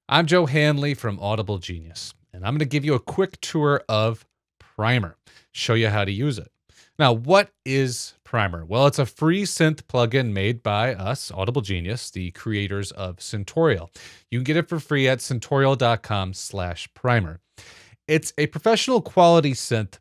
I'm Joe Hanley from Audible Genius, and I'm going to give you a quick tour of Primer, show you how to use it. Now, what is Primer? Well, it's a free synth plugin made by us, Audible Genius, the creators of Syntorial. You can get it for free at syntorial.com/primer. It's a professional quality synth,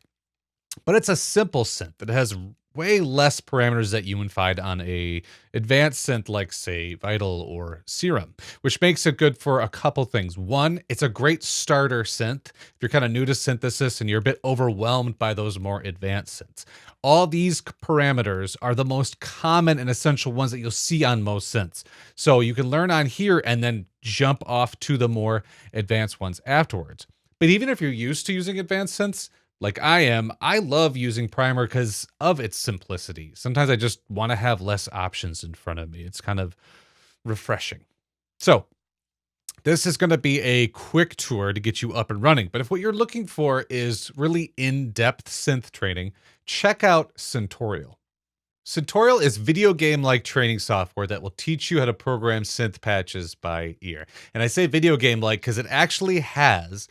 but it's a simple synth. It has way less parameters that you would find on a advanced synth like, say, Vital or Serum, which makes it good for a couple things. One, it's a great starter synth if you're kind of new to synthesis and you're a bit overwhelmed by those more advanced synths. All these parameters are the most common and essential ones that you'll see on most synths. So you can learn on here and then jump off to the more advanced ones afterwards. But even if you're used to using advanced synths, like I am, I love using Primer because of its simplicity. Sometimes I just want to have less options in front of me. It's kind of refreshing. So this is going to be a quick tour to get you up and running. But if what you're looking for is really in-depth synth training, check out Syntorial. Syntorial is video game-like training software that will teach you how to program synth patches by ear. And I say video game-like because it actually has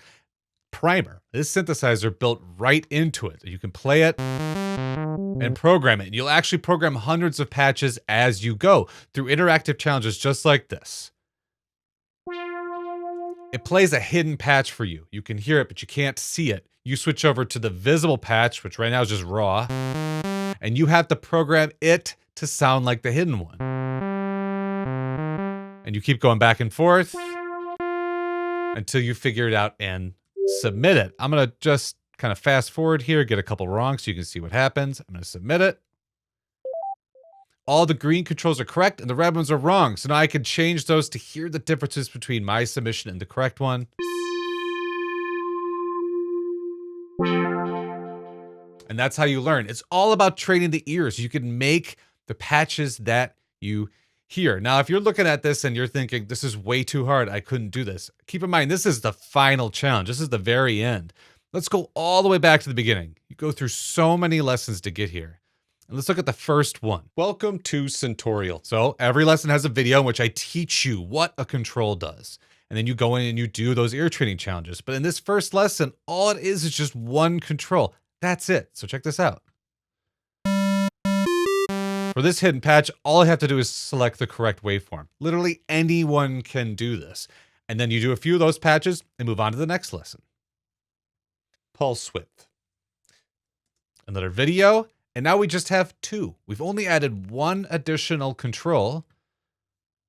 Primer, this synthesizer built right into it. You can play it and program it. You'll actually program hundreds of patches as you go through interactive challenges just like this. It plays a hidden patch for you. You can hear it, but you can't see it. You switch over to the visible patch, which right now is just raw, and you have to program it to sound like the hidden one. And you keep going back and forth until you figure it out and submit it. I'm going to just kind of fast forward here, get a couple wrong so you can see what happens. I'm going to submit it. All the green controls are correct and the red ones are wrong. So now I can change those to hear the differences between my submission and the correct one. And that's how you learn. It's all about training the ears. You can make the patches that you hear. Now, if you're looking at this and you're thinking, this is way too hard, I couldn't do this. Keep in mind, this is the final challenge. This is the very end. Let's go all the way back to the beginning. You go through so many lessons to get here. And let's look at the first one. Welcome to Syntorial. So every lesson has a video in which I teach you what a control does. And then you go in and you do those ear training challenges. But in this first lesson, all it is just one control. That's it. So check this out. For this hidden patch, all I have to do is select the correct waveform. Literally anyone can do this. And then you do a few of those patches and move on to the next lesson. Pulse width. Another video, and now we just have two. We've only added one additional control.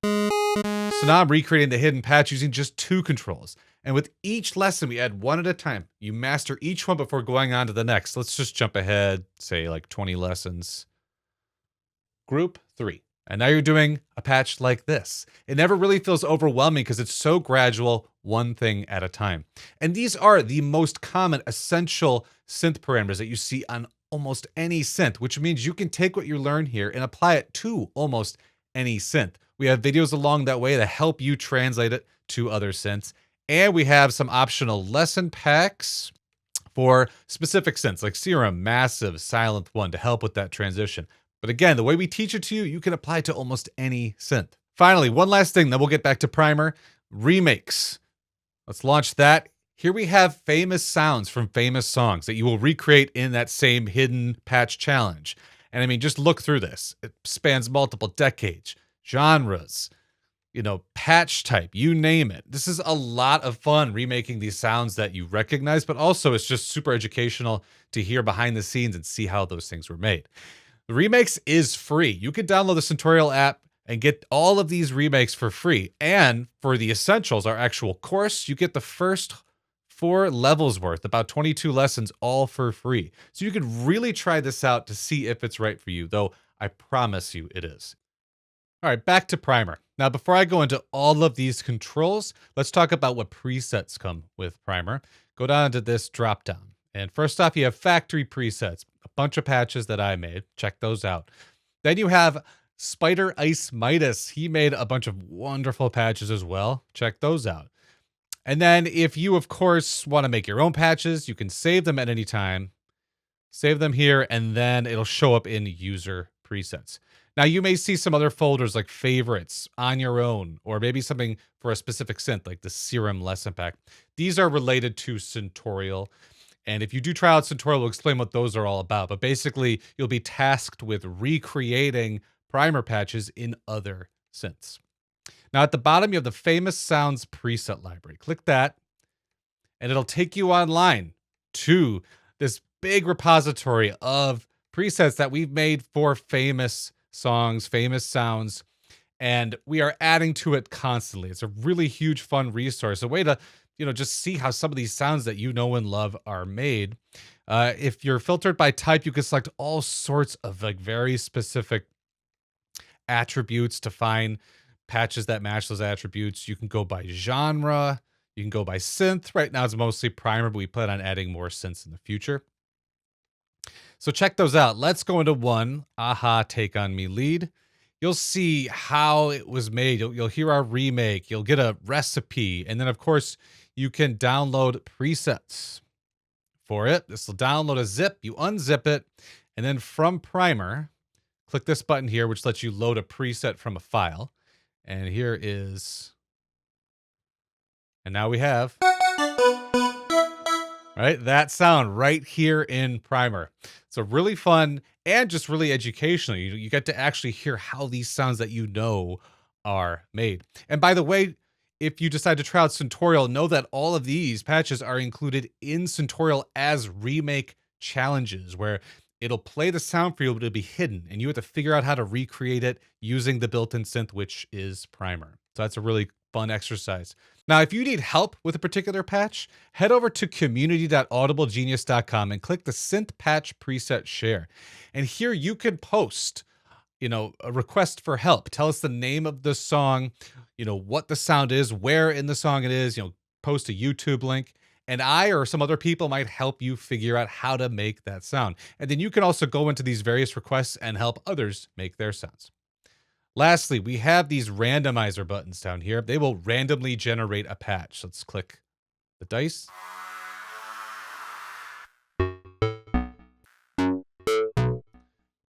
So now I'm recreating the hidden patch using just two controls. And with each lesson, we add one at a time. You master each one before going on to the next. Let's just jump ahead, say like 20 lessons. Group 3. And now you're doing a patch like this. It never really feels overwhelming because it's so gradual, one thing at a time. And these are the most common essential synth parameters that you see on almost any synth, which means you can take what you learn here and apply it to almost any synth. We have videos along that way to help you translate it to other synths. And we have some optional lesson packs for specific synths like Serum, Massive, Silent One to help with that transition. But again, the way we teach it to you, you can apply to almost any synth. Finally, one last thing, then we'll get back to Primer. Remakes. Let's launch that. Here we have famous sounds from famous songs that you will recreate in that same hidden patch challenge. And I mean, just look through this. It spans multiple decades, genres, patch type, you name it. This is a lot of fun remaking these sounds that you recognize, but also it's just super educational to hear behind the scenes and see how those things were made. The remakes is free. You can download the Syntorial app and get all of these remakes for free. And for the essentials, our actual course, you get the first 4 levels worth, about 22 lessons, all for free. So you can really try this out to see if it's right for you, though I promise you it is. All right, back to Primer. Now, before I go into all of these controls, let's talk about what presets come with Primer. Go down to this drop down. And first off, you have factory presets, a bunch of patches that I made. Check those out. Then you have Spider Ice Midas. He made a bunch of wonderful patches as well. Check those out. And then if you, of course, want to make your own patches, you can save them at any time. Save them here, and then it'll show up in user presets. Now, you may see some other folders like favorites on your own, or maybe something for a specific synth like the Serum Lesson Pack. These are related to Syntorial. And if you do try out Syntorial, we'll explain what those are all about. But basically, you'll be tasked with recreating primer patches in other synths. Now, at the bottom, you have the Famous Sounds preset library. Click that, and it'll take you online to this big repository of presets that we've made for famous songs, famous sounds, and we are adding to it constantly. It's a really huge, fun resource, a way to, just see how some of these sounds that you know and love are made. If you're filtered by type, you can select all sorts of like very specific attributes to find patches that match those attributes. You can go by genre. You can go by synth. Right now it's mostly primer, but we plan on adding more synths in the future. So check those out. Let's go into one, Aha, Take On Me lead. You'll see how it was made. You'll hear our remake. You'll get a recipe. And then, of course, you can download presets for it. This will download a zip. You unzip it. And then from Primer, click this button here, which lets you load a preset from a file. And here is... And now we have... Right, that sound right here in Primer. So really fun and just really educational. You get to actually hear how these sounds that you know are made. And by the way, if you decide to try out Syntorial, know that all of these patches are included in Syntorial as remake challenges, where it'll play the sound for you, but it'll be hidden, and you have to figure out how to recreate it using the built-in synth, which is Primer. So that's a really fun exercise. Now, if you need help with a particular patch, head over to community.audible.genius.com and click the Synth Patch Preset Share. And here you can post, a request for help. Tell us the name of the song, what the sound is, where in the song it is, post a YouTube link. And I or some other people might help you figure out how to make that sound. And then you can also go into these various requests and help others make their sounds. Lastly, we have these randomizer buttons down here. They will randomly generate a patch. Let's click the dice.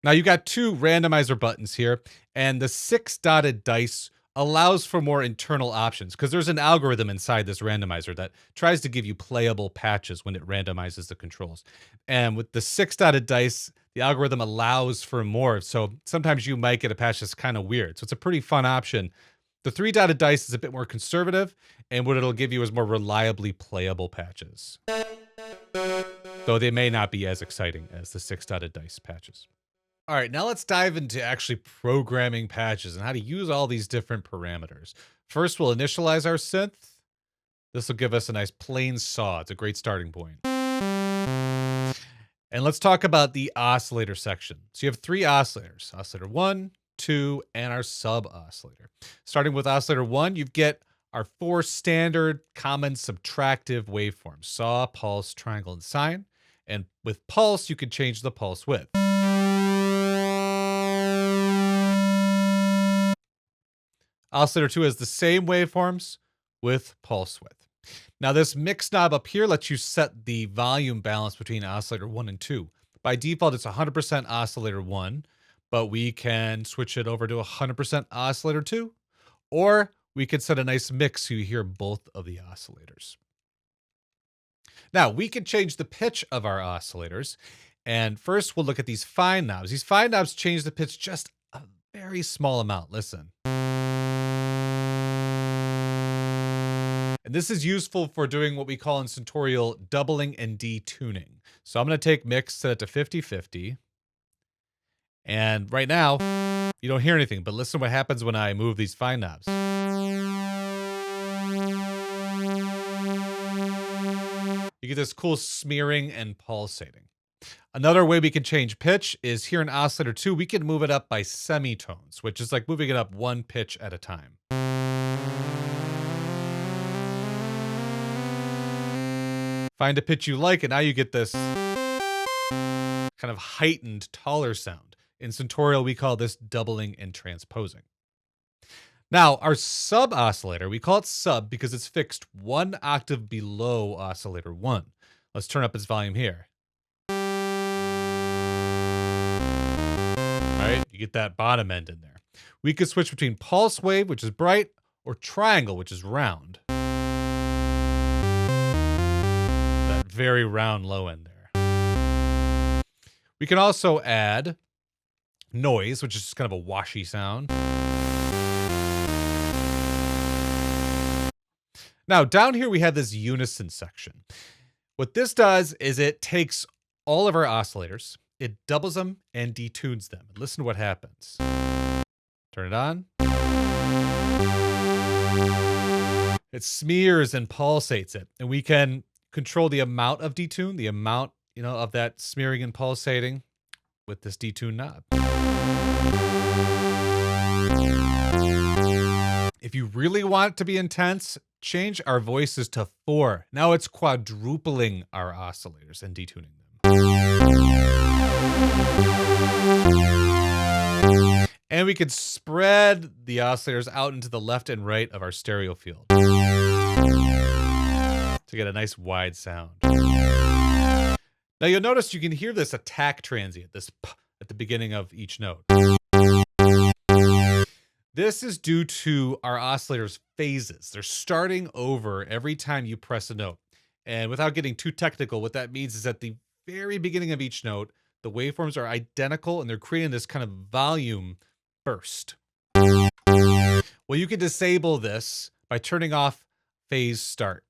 Now you got two randomizer buttons here, and the 6-dotted dice allows for more internal options because there's an algorithm inside this randomizer that tries to give you playable patches when it randomizes the controls. And with the 6-dotted dice, the algorithm allows for more. So sometimes you might get a patch that's kind of weird. So it's a pretty fun option. The 3-dotted dice is a bit more conservative, and what it'll give you is more reliably playable patches. Though they may not be as exciting as the 6-dotted dice patches. All right, now let's dive into actually programming patches and how to use all these different parameters. First, we'll initialize our synth. This will give us a nice plain saw. It's a great starting point. And let's talk about the oscillator section. So you have 3 oscillators, oscillator 1, 2, and our sub oscillator. Starting with oscillator 1, you get our 4 standard common subtractive waveforms, saw, pulse, triangle, and sine. And with pulse, you can change the pulse width. Oscillator 2 has the same waveforms with pulse width. Now this mix knob up here lets you set the volume balance between oscillator 1 and 2. By default, it's 100% oscillator 1, but we can switch it over to 100% oscillator 2, or we could set a nice mix so you hear both of the oscillators. Now we can change the pitch of our oscillators, and first we'll look at these fine knobs. These fine knobs change the pitch just a very small amount. Listen. And this is useful for doing what we call in Syntorial doubling and detuning. So I'm going to take mix, set it to 50-50. And right now, you don't hear anything, but listen what happens when I move these fine knobs. You get this cool smearing and pulsating. Another way we can change pitch is here in oscillator 2, we can move it up by semitones, which is like moving it up one pitch at a time. Find a pitch you like, and now you get this kind of heightened, taller sound. In Syntorial, we call this doubling and transposing. Now, our sub oscillator, we call it sub because it's fixed 1 octave below oscillator 1. Let's turn up its volume here. right? You get that bottom end in there. We could switch between pulse wave, which is bright, or triangle, which is round. That very round low end there. We can also add noise, which is just kind of a washy sound. Now, down here we have this unison section. What this does is it takes all of our oscillators, it doubles them and detunes them. Listen to what happens. Turn it on. It smears and pulsates it, and we can control the amount of detune, the amount, of that smearing and pulsating with this detune knob. If you really want it to be intense, change our voices to 4. Now it's quadrupling our oscillators and detuning them. And we could spread the oscillators out into the left and right of our stereo field to get a nice wide sound. Now you'll notice you can hear this attack transient, this p at the beginning of each note. This is due to our oscillators' phases. They're starting over every time you press a note. And without getting too technical, what that means is at the very beginning of each note, the waveforms are identical and they're creating this kind of volume burst. Well, you can disable this by turning off phase start.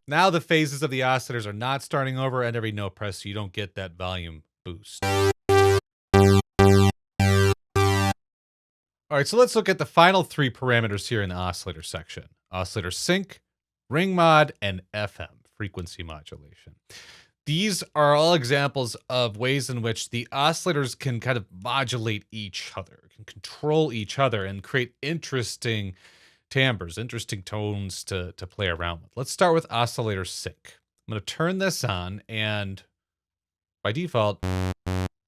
Now the phases of the oscillators are not starting over at every note press, so you don't get that volume boost. All right, so let's look at the final 3 parameters here in the oscillator section. Oscillator sync, ring mod, and FM, frequency modulation. These are all examples of ways in which the oscillators can kind of modulate each other, can control each other, and create interesting timbres, interesting tones to play around with. Let's start with oscillator sync. I'm going to turn this on, and by default,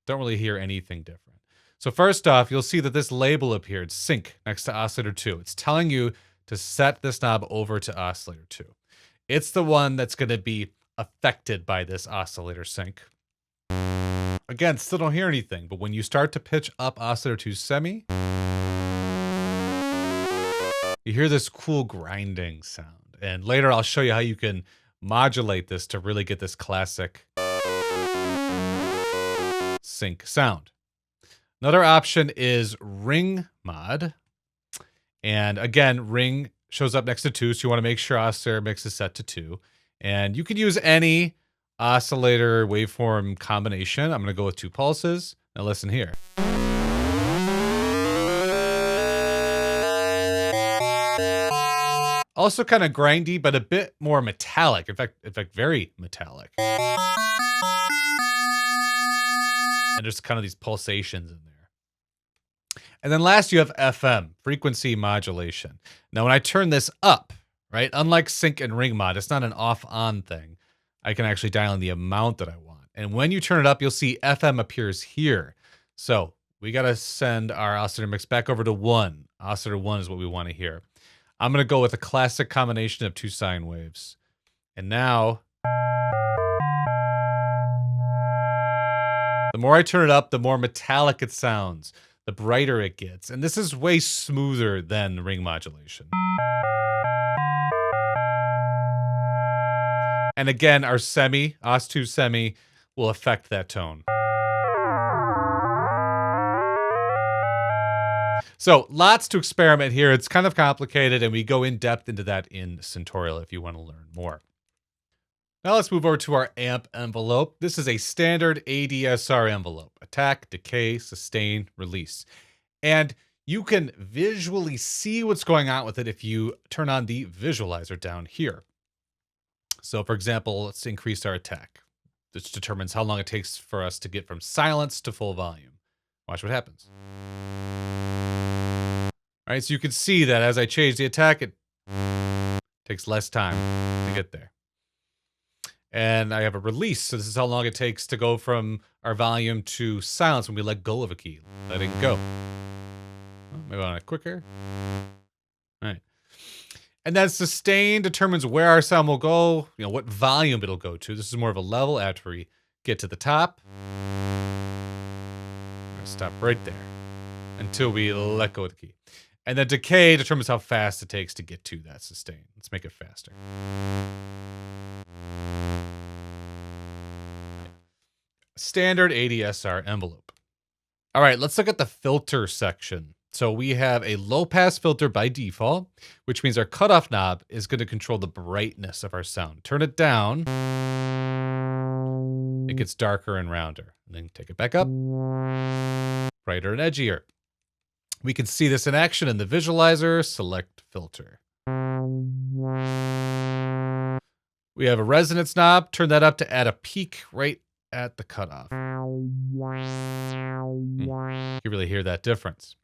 don't really hear anything different. So first off, you'll see that this label appeared, sync, next to oscillator 2. It's telling you to set this knob over to oscillator 2. It's the one that's going to be affected by this oscillator sync. Again, still don't hear anything, but when you start to pitch up oscillator 2 semi, you hear this cool grinding sound. And later I'll show you how you can modulate this to really get this classic sync sound. Another option is ring mod. And again, ring shows up next to 2, so you want to make sure oscillator mix is set to 2. And you could use any oscillator waveform combination. I'm going to go with 2 pulses. Now listen here. Also kind of grindy, but a bit more metallic. In fact, very metallic. And there's kind of these pulsations in there. And then last you have FM, frequency modulation. Now when I turn this up, right, unlike sync and ring mod, it's not an off-on thing. I can actually dial in the amount that I want. And when you turn it up, you'll see FM appears here. So we got to send our oscillator mix back over to 1. Oscillator 1 is what we want to hear. I'm going to go with a classic combination of 2 sine waves. And now, the more I turn it up, the more metallic it sounds, the brighter it gets. And this is way smoother than ring modulation. And again, our semi, Os2 semi, will affect that tone. So lots to experiment here. It's kind of complicated, and we go in depth into that in Syntorial if you want to learn more. Now let's move over to our amp envelope. This is a standard ADSR envelope. Attack, decay, sustain, release. And you can visually see what's going on with it if you turn on the visualizer down here. So for example, let's increase our attack. This determines how long it takes for us to get from silence to full volume. Watch what happens. All right, so you can see that as I change the attack, it takes less time to get there. And I have a release, so this is how long it takes to go from our volume to silence when we let go of a key. Letting go. Maybe I want it quicker. All right. And then sustain determines where our sound will go, what volume it'll go to. This is more of a level after we get to the top. gonna stop right there until we let go of the key. And then decay determines how fast it takes to get to that sustain. Let's make it faster. Standard ADSR envelope. All right, let's look at the filter section. So we have a low pass filter by default, which means our cutoff knob is going to control the brightness of our sound. Turn it down, it gets darker and rounder. And then take it back up, brighter and edgier. We can see this in action in the visualizer. Select filter. We have a resonance knob. Turn that up to add a peak right at the cutoff. You really hear that difference.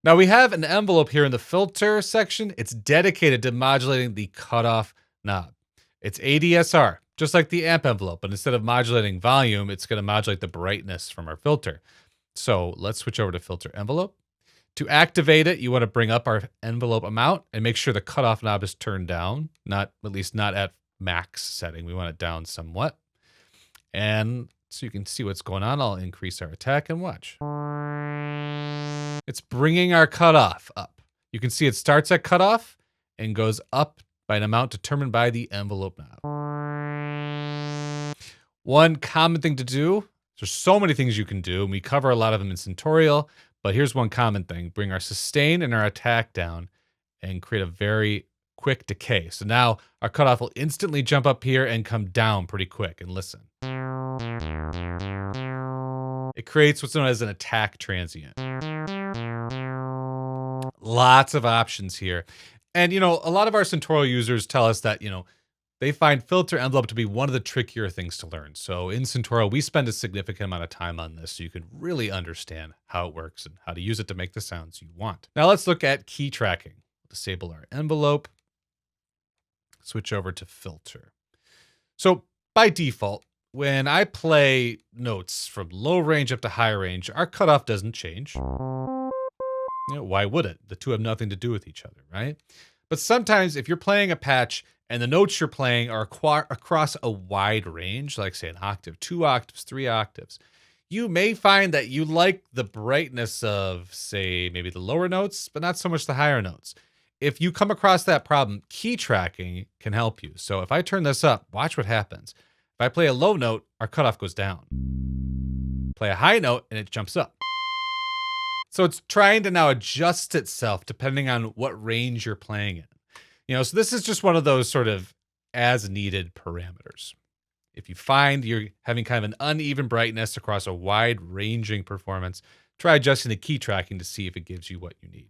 Now we have an envelope here in the filter section. It's dedicated to modulating the cutoff knob. It's ADSR, just like the amp envelope, but instead of modulating volume, it's going to modulate the brightness from our filter. So let's switch over to filter envelope. To activate it, you want to bring up our envelope amount and make sure the cutoff knob is turned down, at least not at max setting. We want it down somewhat. And so you can see what's going on, I'll increase our attack and watch. It's bringing our cutoff up. You can see it starts at cutoff and goes up by an amount determined by the envelope knob. One common thing to do, there's so many things you can do, and we cover a lot of them in Syntorial, but here's one common thing. Bring our sustain and our attack down and create a very quick decay. So now our cutoff will instantly jump up here and come down pretty quick. And listen. It creates what's known as an attack transient. Lots of options here. And, a lot of our Syntorial users tell us that, they find filter envelope to be one of the trickier things to learn. So in Syntorial, we spend a significant amount of time on this so you can really understand how it works and how to use it to make the sounds you want. Now let's look at key tracking. Disable our envelope. Switch over to filter. So by default, when I play notes from low range up to high range, our cutoff doesn't change. Why would it? The two have nothing to do with each other, right? But sometimes if you're playing a patch and the notes you're playing are across a wide range, like say an octave, 2 octaves, 3 octaves, you may find that you like the brightness of, say, maybe the lower notes, but not so much the higher notes. If you come across that problem, key tracking can help you. So if I turn this up, watch what happens. If I play a low note, our cutoff goes down. Play a high note and it jumps up. So it's trying to now adjust itself depending on what range you're playing in. So this is just one of those sort of as needed parameters. If you find you're having kind of an uneven brightness across a wide ranging performance, try adjusting the key tracking to see if it gives you what you need.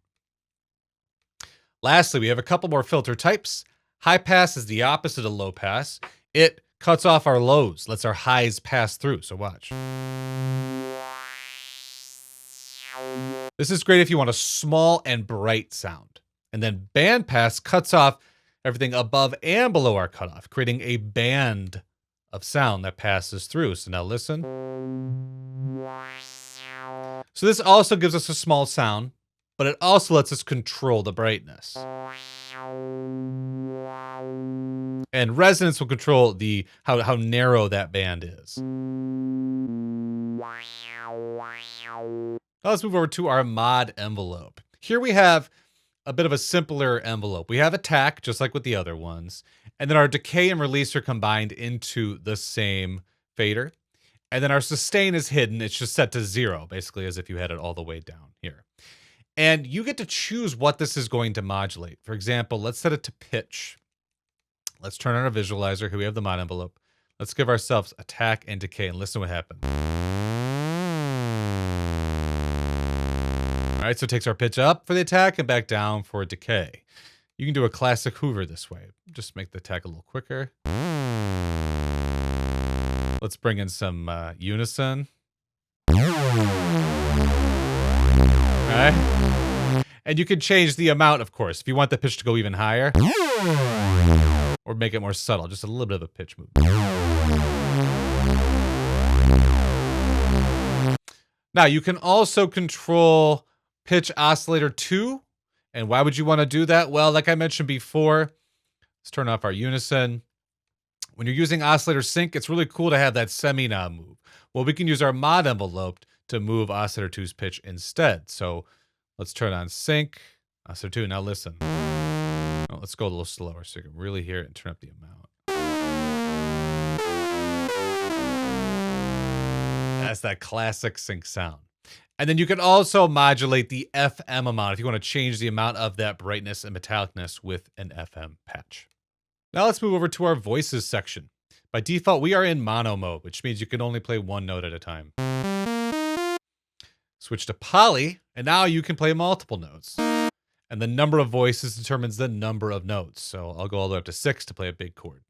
Lastly, we have a couple more filter types. High pass is the opposite of low pass. It cuts off our lows, lets our highs pass through. So watch. This is great if you want a small and bright sound. And then band pass cuts off everything above and below our cutoff, creating a band of sound that passes through. So now listen. So this also gives us a small sound, but it also lets us control the brightness. And resonance will control how narrow that band is. Now let's move over to our mod envelope. Here we have a bit of a simpler envelope. We have attack, just like with the other ones. And then our decay and release are combined into the same fader. And then our sustain is hidden. It's just set to 0, basically as if you had it all the way down here. And you get to choose what this is going to modulate. For example, let's set it to pitch. Let's turn on our visualizer. Here we have the mod envelope. Let's give ourselves attack and decay and listen to what happens. All right, so it takes our pitch up for the attack and back down for decay. You can do a classic Hoover this way. Just make the attack a little quicker. Let's bring in some unison. All right. And you can change the amount, of course, if you want the pitch to go even higher. Or make it more subtle, just a little bit of a pitch move. Now, you can also control pitch oscillator 2. And why would you want to do that? Well, like I mentioned before, let's turn off our unison. When you're using oscillator sync, it's really cool to have that semi-knob move. Well, we can use our mod envelope to move oscillator two's pitch instead. So let's turn on sync, oscillator 2. Now listen. Oh, let's go a little slower so you can really hear it and turn up the amount. That's that classic sync sound. And then you can also modulate the FM amount if you want to change the amount of that brightness and metallicness with an FM patch. Now let's move over to our voices section. By default, we are in mono mode, which means you can only play one note at a time. Switch to poly, and now you can play multiple notes. And the number of voices determines the number of notes. So I'll go all the way up to 6 to play a big chord.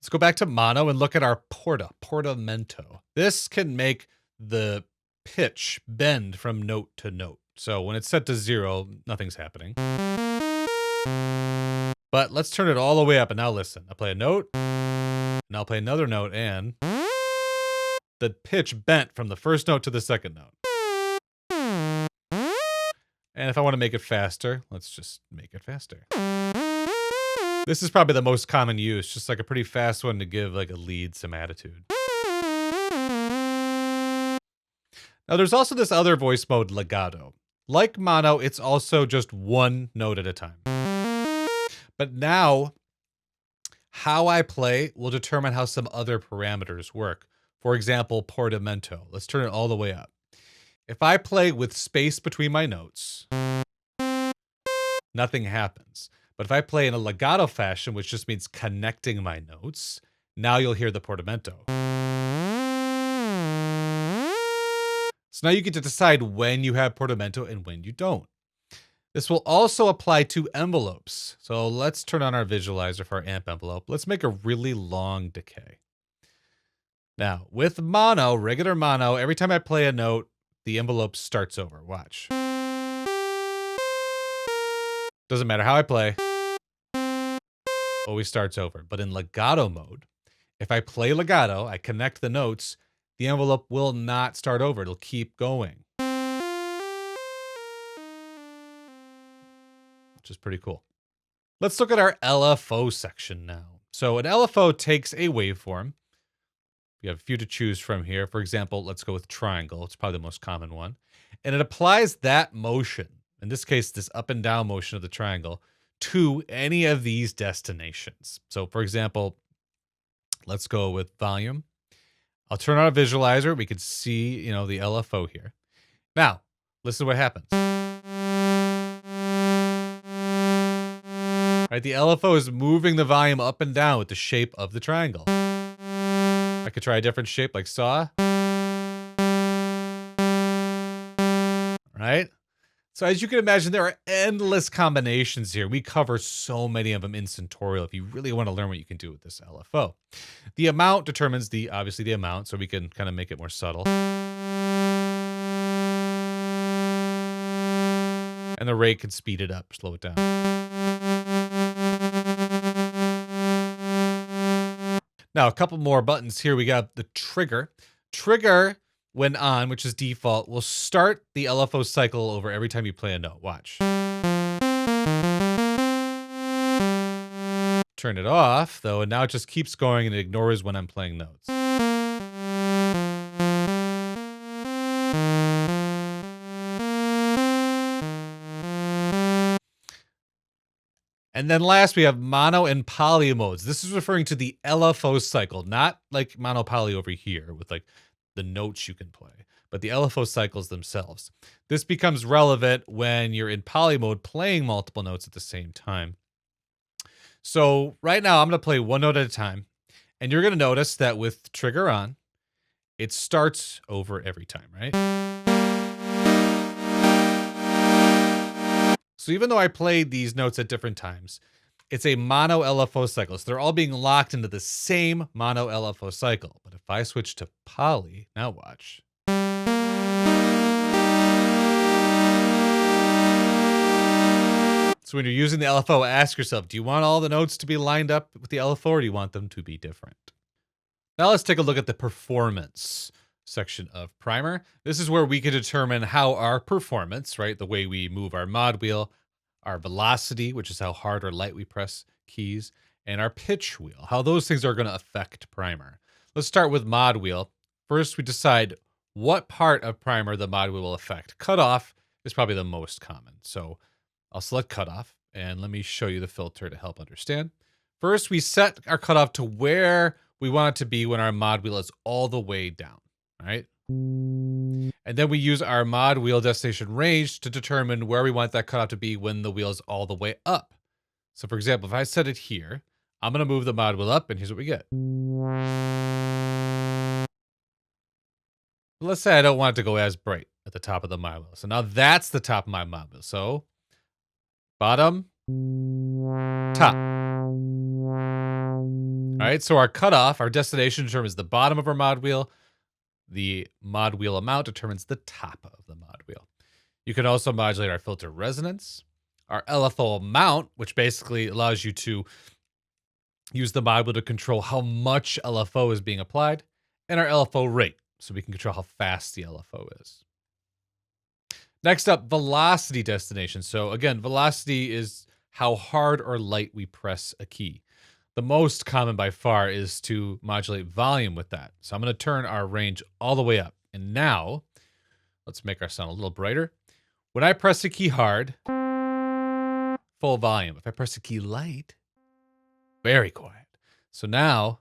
Let's go back to mono and look at our portamento. This can make the pitch bend from note to note. So when it's set to 0, nothing's happening. But let's turn it all the way up, and now listen. I'll play a note, and I'll play another note, and the pitch bent from the first note to the second note. And if I want to make it faster, let's just make it faster. This is probably the most common use, just like a pretty fast one to give like a lead some attitude. Now there's also this other voice mode, legato. Like mono, it's also just one note at a time. But now, how I play will determine how some other parameters work. For example, portamento. Let's turn it all the way up. If I play with space between my notes, nothing happens. But if I play in a legato fashion, which just means connecting my notes, now you'll hear the portamento. So now you get to decide when you have portamento and when you don't. This will also apply to envelopes. So let's turn on our visualizer for our amp envelope. Let's make a really long decay. Now, with mono, regular mono, every time I play a note, the envelope starts over. Watch. Doesn't matter how I play. Always starts over. But in legato mode, if I play legato, I connect the notes, the envelope will not start over. It'll keep going. Which is pretty cool. Let's look at our LFO section now. So an LFO takes a waveform. We have a few to choose from here. For example, let's go with triangle. It's probably the most common one. And it applies that motion, in this case, this up and down motion of the triangle, to any of these destinations. So for example, let's go with volume. I'll turn on a visualizer. We can see, the LFO here. Now, listen to what happens. Right, the LFO is moving the volume up and down with the shape of the triangle. I could try a different shape like saw. Right? So as you can imagine, there are endless combinations here. We cover so many of them in Syntorial if you really want to learn what you can do with this LFO. The amount determines obviously the amount, so we can kind of make it more subtle. And the rate can speed it up, slow it down. Now, a couple more buttons here. We got the trigger. Trigger, when on, which is default, will start the LFO cycle over every time you play a note. Watch. Turn it off, though, and now it just keeps going and it ignores when I'm playing notes. And then last, we have mono and poly modes. This is referring to the LFO cycle, not like mono poly over here with like the notes you can play, but the LFO cycles themselves. This becomes relevant when you're in poly mode playing multiple notes at the same time. So right now I'm going to play one note at a time, and you're going to notice that with trigger on, it starts over every time, right? So even though I played these notes at different times, it's a mono LFO cycle. So they're all being locked into the same mono LFO cycle. But if I switch to poly, now watch. So when you're using the LFO, ask yourself, do you want all the notes to be lined up with the LFO, or do you want them to be different? Now let's take a look at the performance section of Primer. This is where we can determine how our performance, right, the way we move our mod wheel, our velocity, which is how hard or light we press keys, and our pitch wheel, how those things are going to affect Primer. Let's start with mod wheel. First, we decide what part of primer the mod will affect. Cutoff is probably the most common. So I'll select cutoff, and let me show you the filter to help understand. First, we set our cutoff to where we want it to be when our mod wheel is all the way down, right? And then we use our mod wheel destination range to determine where we want that cutoff to be when the wheel is all the way up. So for example, if I set it here, I'm going to move the mod wheel up, and here's what we get. Let's say I don't want it to go as bright at the top of the mod wheel. So now that's the top of my mod wheel. So bottom, top. All right, so our cutoff, our destination determines the bottom of our mod wheel. The mod wheel amount determines the top of the mod wheel. You can also modulate our filter resonance, our LFO amount, which basically allows you to use the mod wheel to control how much LFO is being applied, and our LFO rate, so we can control how fast the LFO is. Next up, velocity destination. So again, velocity is how hard or light we press a key. The most common by far is to modulate volume with that. So I'm going to turn our range all the way up. And now, let's make our sound a little brighter. When I press a key hard, full volume. If I press a key light, very quiet. So now,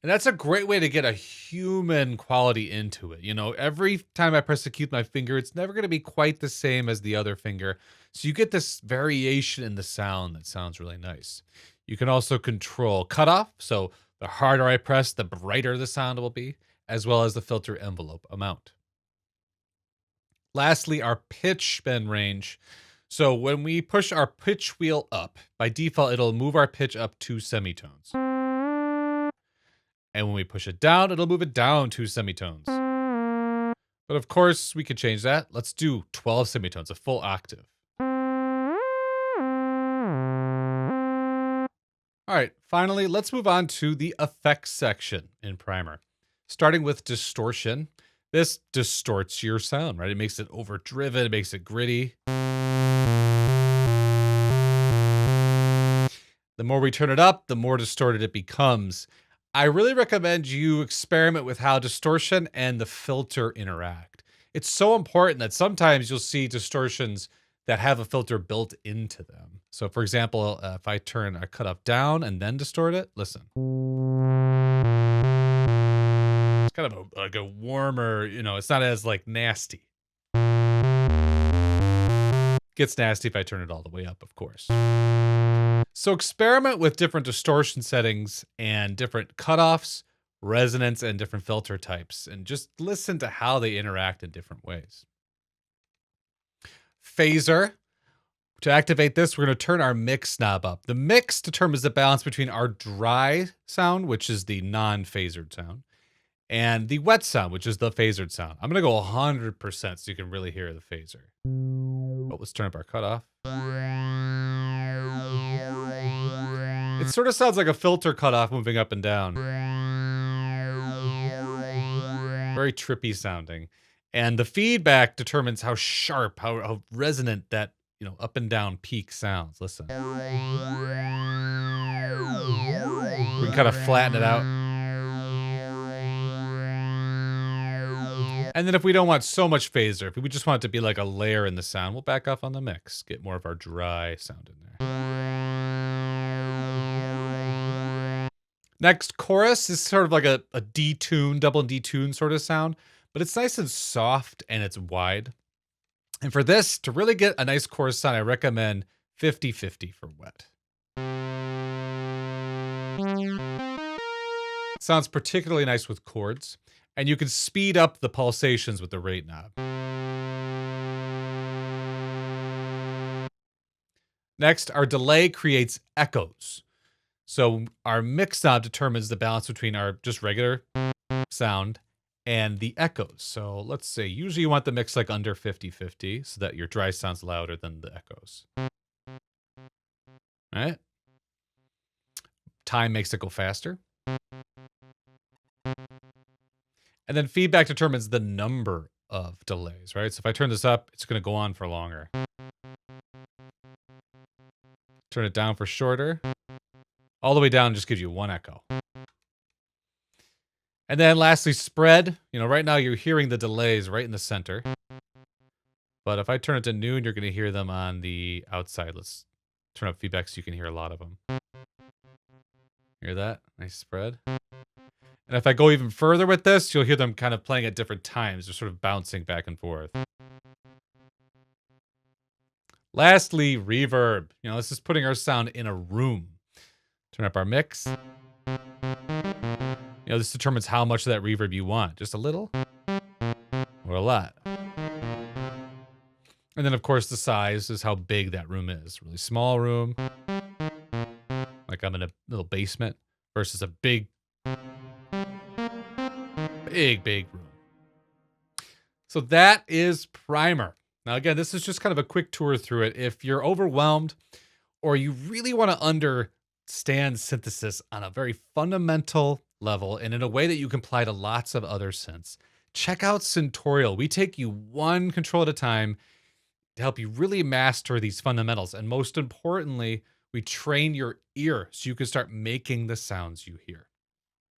and that's a great way to get a human quality into it. You know, every time I press the key with my finger, it's never going to be quite the same as the other finger. So you get this variation in the sound that sounds really nice. You can also control cutoff. So the harder I press, the brighter the sound will be, as well as the filter envelope amount. Lastly, our pitch bend range. So when we push our pitch wheel up, by default, it'll move our pitch up 2 semitones. And when we push it down, it'll move it down 2 semitones. But of course, we could change that. Let's do 12 semitones, a full octave. All right, finally, let's move on to the effects section in Primer. Starting with distortion. This distorts your sound, right? It makes it overdriven, it makes it gritty. The more we turn it up, the more distorted it becomes. I really recommend you experiment with how distortion and the filter interact. It's so important that sometimes you'll see distortions that have a filter built into them. So for example, if I turn a cutoff down and then distort it, listen. It's kind of like a warmer, you know, it's not as like nasty. Gets nasty if I turn it all the way up, of course. So experiment with different distortion settings and different cutoffs, resonance, and different filter types, and just listen to how they interact in different ways. Phaser. To activate this, we're going to turn our mix knob up. The mix determines the balance between our dry sound, which is the non-phasered sound, and the wet sound, which is the phasered sound. I'm going to go 100% so you can really hear the phaser. Oh, let's turn up our cutoff. It sort of sounds like a filter cutoff moving up and down. Very trippy sounding. And the feedback determines how sharp, how resonant that, you know, up and down peak sounds. Listen. We can kind of flatten it out. And then if we don't want so much phaser, if we just want it to be like a layer in the sound, we'll back off on the mix. Get more of our dry sound in there. Next, chorus is sort of like a detune, double detune sort of sound, but it's nice and soft and it's wide. And for this, to really get a nice chorus sound, I recommend 50-50 for wet. Sounds particularly nice with chords, and you can speed up the pulsations with the rate knob. Next, our delay creates echoes. So our mix knob determines the balance between our just regular sound and the echoes. So let's say usually you want the mix like under 50-50 so that your dry sounds louder than the echoes. All right? Time makes it go faster. And then feedback determines the number of delays, right? So if I turn this up, it's going to go on for longer. Turn it down for shorter. All the way down just gives you one echo. And then lastly, spread. You know, right now you're hearing the delays right in the center. But if I turn it to noon, you're going to hear them on the outside. Let's turn up feedback so you can hear a lot of them. Hear that? Nice spread. And if I go even further with this, you'll hear them kind of playing at different times. They're sort of bouncing back and forth. Lastly, reverb. You know, this is putting our sound in a room. Turn up our mix. You know, this determines how much of that reverb you want. Just a little or a lot. And then, of course, the size is how big that room is. Really small room, like I'm in a little basement, versus a big room. So that is Primer. Now, again, this is just kind of a quick tour through it. If you're overwhelmed or you really want to understand synthesis on a very fundamental level and in a way that you can apply to lots of other synths, check out Syntorial. We take you one control at a time to help you really master these fundamentals. And most importantly, we train your ear so you can start making the sounds you hear.